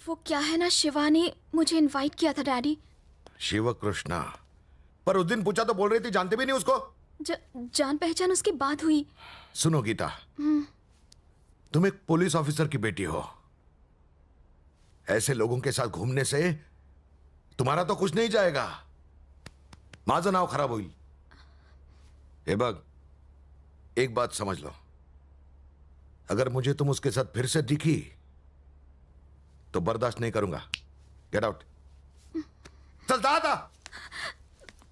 वो क्या है ना, शिवा ने मुझे इनवाइट किया था डैडी। शिव कृष्णा, पर उस दिन पूछा तो बोल रही थी जानते भी नहीं उसको। जान पहचान उसके बाद हुई। सुनो गीता, तुम एक पुलिस ऑफिसर की बेटी हो। ऐसे लोगों के साथ घूमने से तुम्हारा तो कुछ नहीं जाएगा, माझं नाव खराब होईल। हे बघ, एक बात समझ लो, अगर मुझे तुम उसके साथ फिर से दिखी तो बर्दाश्त नहीं करूंगा। Get out. चल दादा,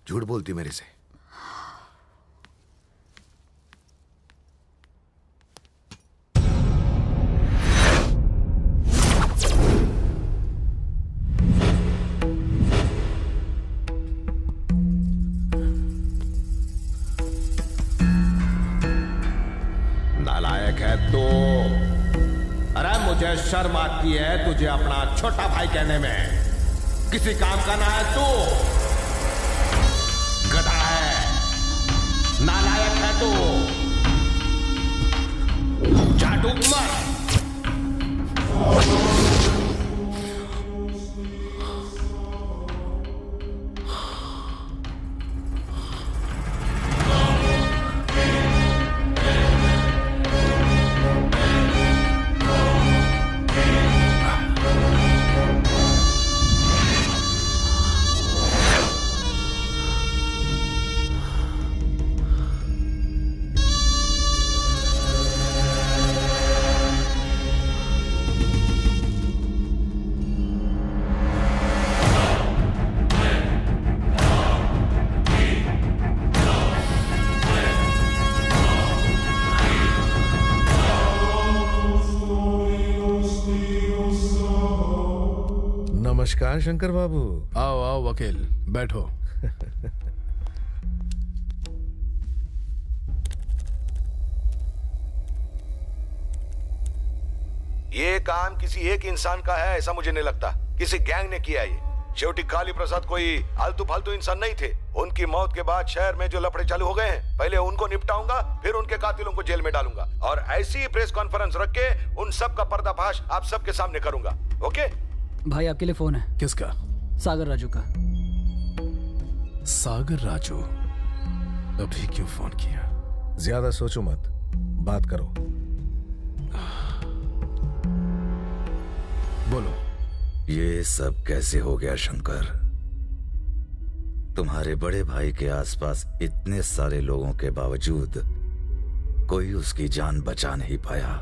झूठ बोलती मेरे से। नालायक है तू। अरे मुझे शर्म आती है तुझे अपना छोटा भाई कहने में। किसी काम का ना है तू, गधा है, नालायक है तू। जा डूब मर। नमस्कार शंकर बाबू। आओ आओ वकील, बैठो। ये काम किसी एक इंसान का है ऐसा मुझे नहीं लगता, किसी गैंग ने किया। ये शेवटी काली प्रसाद कोई आलतू फालतू इंसान नहीं थे। उनकी मौत के बाद शहर में जो लफड़े चालू हो गए हैं, पहले उनको निपटाऊंगा, फिर उनके कातिलों को जेल में डालूंगा और ऐसी ही प्रेस कॉन्फ्रेंस रख के उन सब का पर्दाफाश आप सबके सामने करूंगा। ओके भाई, आपके लिए फोन है। किसका? सागर राजू का। सागर राजू? अभी क्यों फोन किया? ज्यादा सोचो मत, बात करो। बोलो। ये सब कैसे हो गया शंकर? तुम्हारे बड़े भाई के आसपास इतने सारे लोगों के बावजूद कोई उसकी जान बचा नहीं पाया।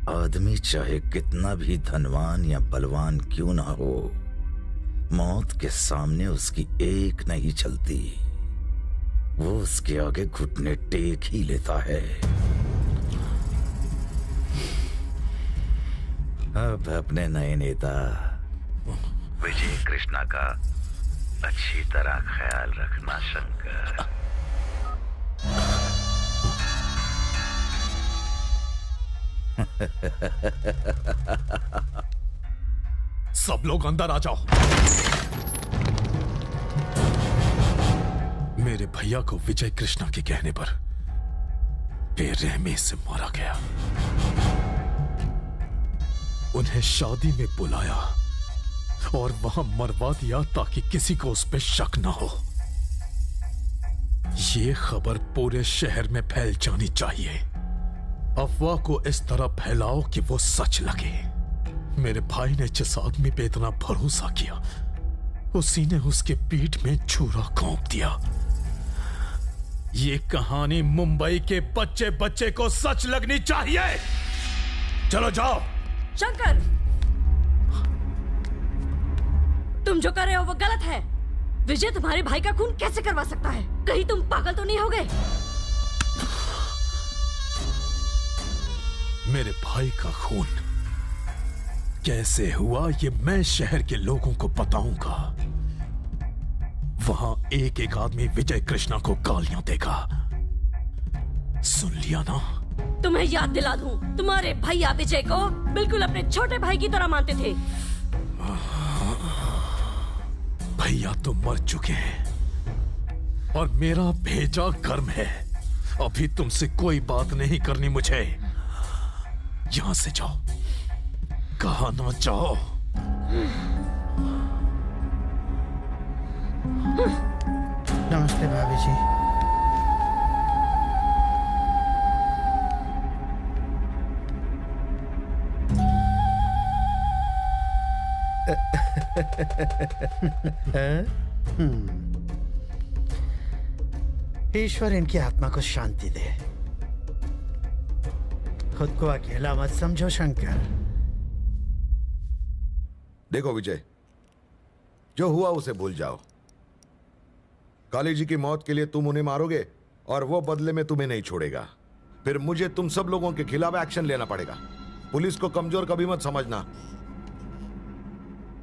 आदमी चाहे कितना भी धनवान या बलवान क्यों ना हो, मौत के सामने उसकी एक नहीं चलती। वो उसके आगे घुटने टेक ही लेता है। अब अपने नए नेता विजय कृष्णा का अच्छी तरह ख्याल रखना शंकर। सब लोग अंदर आ जाओ। मेरे भैया को विजय कृष्णा के कहने पर बेरहमी से मारा गया। उन्हें शादी में बुलाया और वहां मरवा दिया ताकि किसी को उस पर शक ना हो। यह खबर पूरे शहर में फैल जानी चाहिए। अफवाह को इस तरह फैलाओ कि वो सच लगे। मेरे भाई ने जिस आदमी पे इतना भरोसा किया, उसी ने उसके पीठ में छुरा घोंप दिया। ये कहानी मुंबई के बच्चे बच्चे को सच लगनी चाहिए। चलो जाओ। शंकर, तुम जो कर रहे हो वो गलत है। विजय तुम्हारे भाई का खून कैसे करवा सकता है? कहीं तुम पागल तो नहीं हो गए? मेरे भाई का खून कैसे हुआ ये मैं शहर के लोगों को बताऊंगा। वहां एक एक आदमी विजय कृष्णा को गालियां देगा। सुन लिया ना? तुम्हें याद दिला दूं, तुम्हारे भैया विजय को बिल्कुल अपने छोटे भाई की तरह मानते थे। भैया तो मर चुके हैं और मेरा भेजा गर्म है। अभी तुमसे कोई बात नहीं करनी मुझे। यहां से जाओ। कहा ना जाओ। नमस्ते भाभी जी। ईश्वर इनकी आत्मा को शांति दे। खुद को अकेला मत समझो शंकर। देखो विजय, जो हुआ उसे भूल जाओ। काली जी की मौत के लिए तुम उन्हें मारोगे और वो बदले में तुम्हें नहीं छोड़ेगा। फिर मुझे तुम सब लोगों के खिलाफ एक्शन लेना पड़ेगा। पुलिस को कमजोर कभी मत समझना।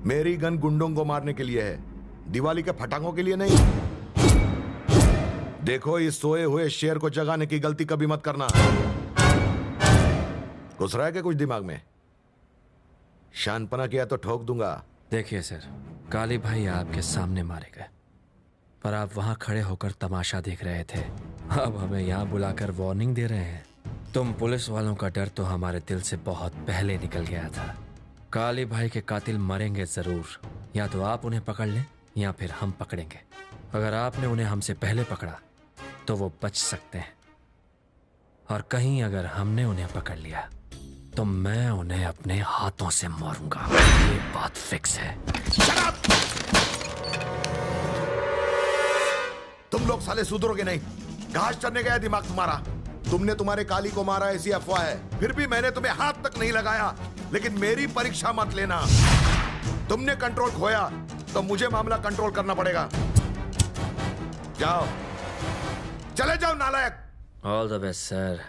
मेरी गन गुंडों को मारने के लिए है, दिवाली के फटाकों के लिए नहीं। देखो, इस सोए हुए शेर को जगाने की गलती कभी मत करना। घुस रहा है क्या कुछ दिमाग में? शानपना किया तो ठोक दूंगा। देखिए सर, काली भाई आपके सामने मारे गए, पर आप वहां खड़े होकर तमाशा देख रहे थे। अब हमें यहाँ बुलाकर वार्निंग दे रहे हैं। तुम पुलिस वालों का डर तो हमारे दिल से बहुत पहले निकल गया था। काली भाई के कातिल मरेंगे जरूर। या तो आप उन्हें पकड़ लें या फिर हम पकड़ेंगे। अगर आपने उन्हें हमसे पहले पकड़ा तो वो बच सकते हैं, और कहीं अगर हमने उन्हें पकड़ लिया तो मैं उन्हें अपने हाथों से मारूंगा। ये बात फिक्स है। तुम लोग साले सुधरोगे नहीं। घास चढ़ने गया दिमाग तुम्हारा। तुमने तुम्हारे काली को मारा ऐसी अफवाह है, फिर भी मैंने तुम्हें हाथ तक नहीं लगाया। लेकिन मेरी परीक्षा मत लेना। तुमने कंट्रोल खोया तो मुझे मामला कंट्रोल करना पड़ेगा। जाओ, चले जाओ नालायक। All the best sir.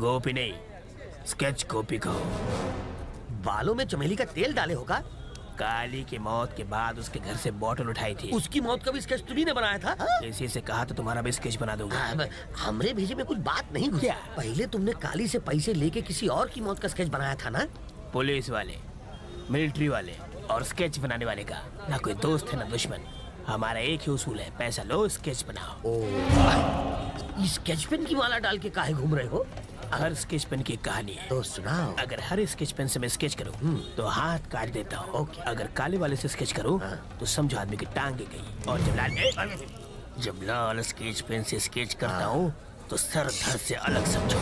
Gopi नहीं, स्केच कॉपी कहो। बालों में चमेली का तेल डाले होगा। काली की मौत के बाद उसके घर से बोतल उठाई थी। उसकी मौत का भी स्केच तुम्ही ने बनाया था? किसी से कहा तो तुम्हारा भी स्केच बना दूंगा। हमरे भेजे में कुछ बात नहीं घुसी। पहले तुमने काली से पैसे लेके किसी और की मौत का स्केच बनाया था ना? पुलिस वाले, मिलिट्री वाले और स्केच बनाने वाले का ना कोई दोस्त है ना दुश्मन। हमारा एक ही उसूल है, पैसा लो स्केच बनाओ। स्केच पेन की माला डाल के काहे घूम रहे हो? हर स्केच पेन की कहानी है तो सुनाओ। अगर हर स्केच पेन से मैं स्केच करूं तो हाथ काट देता हूँ। अगर काले वाले से स्केच करूं तो समझो आदमी की टांगे गई। और जब लाल स्केच पेन से स्केच करता हूँ तो सर धड़ से अलग समझो।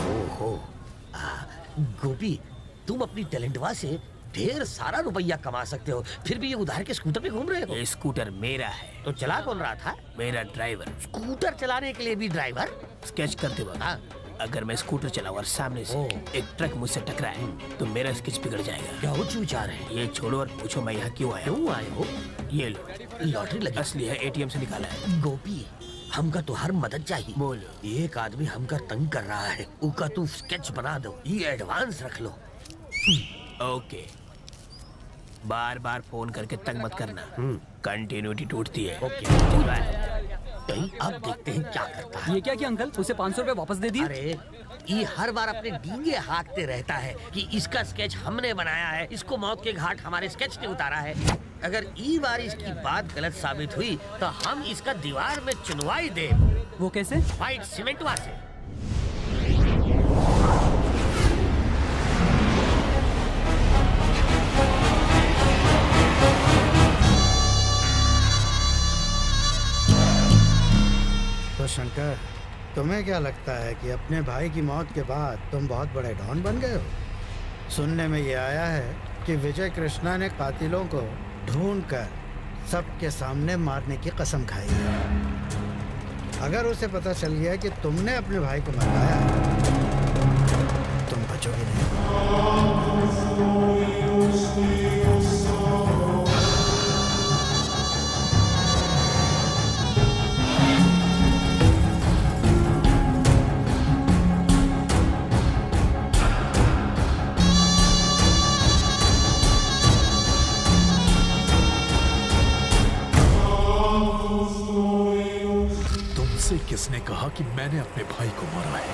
गोपी, तुम अपनी टैलेंटवा से ढेर सारा रुपया कमा सकते हो, फिर भी ये उधार के स्कूटर पे घूम रहे हो। ये स्कूटर मेरा है। तो चला कौन रहा था? मेरा ड्राइवर। स्कूटर चलाने के लिए भी ड्राइवर? स्केच करते वक्त अगर मैं स्कूटर चलाऊं और सामने से एक ट्रक मुझसे टकराए तो मेरा स्केच बिगड़ जाएगा। क्या उच्च विचार है? ये छोड़ो और पूछो मैं यहाँ क्यों आया? क्यों आए हो? ये लो, लॉटरी लगी। असली है, एटीएम से निकाला है। गोपी, हमका तो हर मदद चाहिए। बोलो। एक आदमी हमका तंग कर रहा है, उसका तू स्केच बना दो। ये एडवांस रख लो। ओके, बार बार फोन करके तंग मत करना, कंटिन्यूटी टूटती है। ओके, अब देखते हैं क्या करता है। ये क्या किया अंकल? उसे 500 रुपए वापस दे दिए। अरे ये हर बार अपने डींगे हाँकते रहता है कि इसका स्केच हमने बनाया है, इसको मौत के घाट हमारे स्केच ने उतारा है। अगर ई बार इसकी बात गलत साबित हुई तो हम इसका दीवार में चुनवाई दे। वो कैसे? व्हाइट सीमेंटवा से। तो शंकर, तुम्हें क्या लगता है कि अपने भाई की मौत के बाद तुम बहुत बड़े डॉन बन गए हो? सुनने में ये आया है कि विजय कृष्णा ने कातिलों को ढूंढकर सबके सामने मारने की कसम खाई है। अगर उसे पता चल गया कि तुमने अपने भाई को मरवाया है, तुम बचोगे नहीं। किसने कहा कि मैंने अपने भाई को मारा है?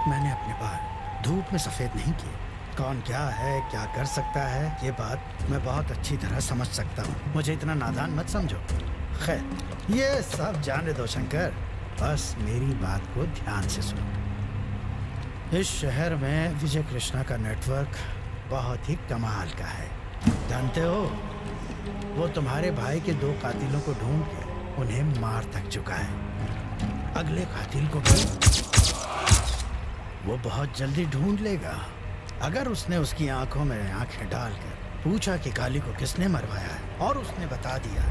मैंने अपने बाल धूप में सफेद नहीं किए। कौन क्या है, क्या कर सकता है, ये बात मैं बहुत अच्छी तरह समझ सकता हूँ। मुझे इतना नादान मत समझो। खैर, ये सब जाने दो शंकर, बस मेरी बात को ध्यान से सुनो। इस शहर में विजय कृष्णा का नेटवर्क बहुत ही कमाल का है। जानते हो, वो तुम्हारे भाई के 2 कातिलों को ढूंढ के उन्हें मार तक चुका है। अगले कातिल को भी वो बहुत जल्दी ढूंढ लेगा। अगर उसने उसकी आंखों में आंखें डालकर पूछा कि काली को किसने मरवाया है और उसने बता दिया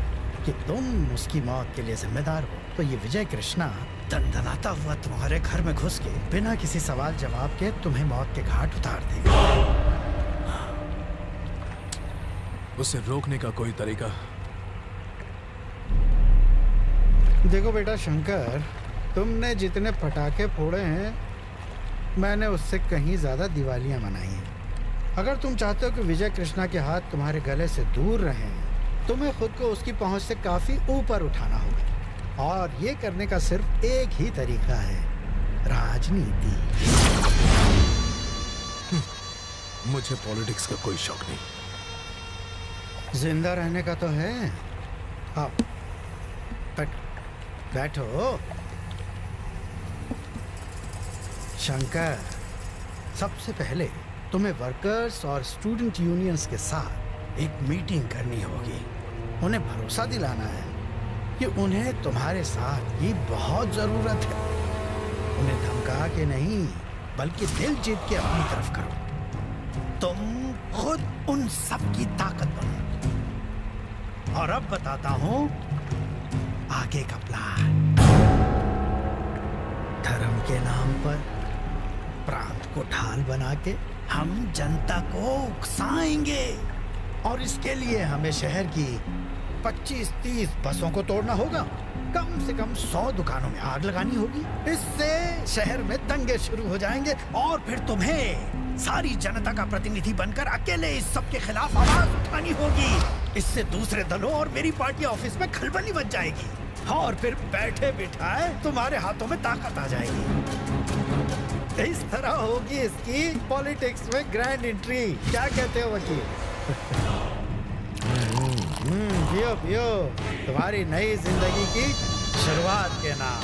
कि तुम उसकी मौत के लिए जिम्मेदार हो, तो ये विजय कृष्णा दंदनाता हुआ तुम्हारे घर में घुस के बिना किसी सवाल जवाब के तुम्हें मौत के घाट उतार देगा। उसे रोकने का कोई तरीका? देखो बेटा शंकर, तुमने जितने पटाखे फोड़े हैं, मैंने उससे कहीं ज्यादा दिवालियां मनाई हैं। अगर तुम चाहते हो कि विजय कृष्णा के हाथ तुम्हारे गले से दूर रहें, तुम्हें खुद को उसकी पहुंच से काफी ऊपर उठाना होगा, और ये करने का सिर्फ एक ही तरीका है, राजनीति। मुझे पॉलिटिक्स का कोई शौक नहीं। जिंदा रहने का तो है। आओ, बैठो। शंकर, सबसे पहले तुम्हें वर्कर्स और स्टूडेंट यूनियंस के साथ एक मीटिंग करनी होगी। उन्हें भरोसा दिलाना है कि उन्हें तुम्हारे साथ की बहुत जरूरत है। उन्हें धमका के नहीं, बल्कि दिल जीत के अपनी तरफ करो। तुम खुद उन सब की ताकत बनो। और अब बताता हूं आगे का प्लान। धर्म के नाम पर प्रांत को ढाल बना के हम जनता को उकसाएंगे, और इसके लिए हमें शहर की 25-30 बसों को तोड़ना होगा। कम से कम 100 दुकानों में आग लगानी होगी। इससे शहर में दंगे शुरू हो जाएंगे, और फिर तुम्हें सारी जनता का प्रतिनिधि बनकर अकेले इस सब के खिलाफ आवाज उठानी होगी। इससे दूसरे दलों और मेरी पार्टी ऑफिस में खलबली मच जाएगी, और फिर बैठे बिठाए तुम्हारे हाथों में ताकत आ जाएगी। इस तरह होगी इसकी पॉलिटिक्स में ग्रैंड एंट्री। क्या कहते हो वकील? पियो पियो, तुम्हारी नई जिंदगी की शुरुआत के नाम।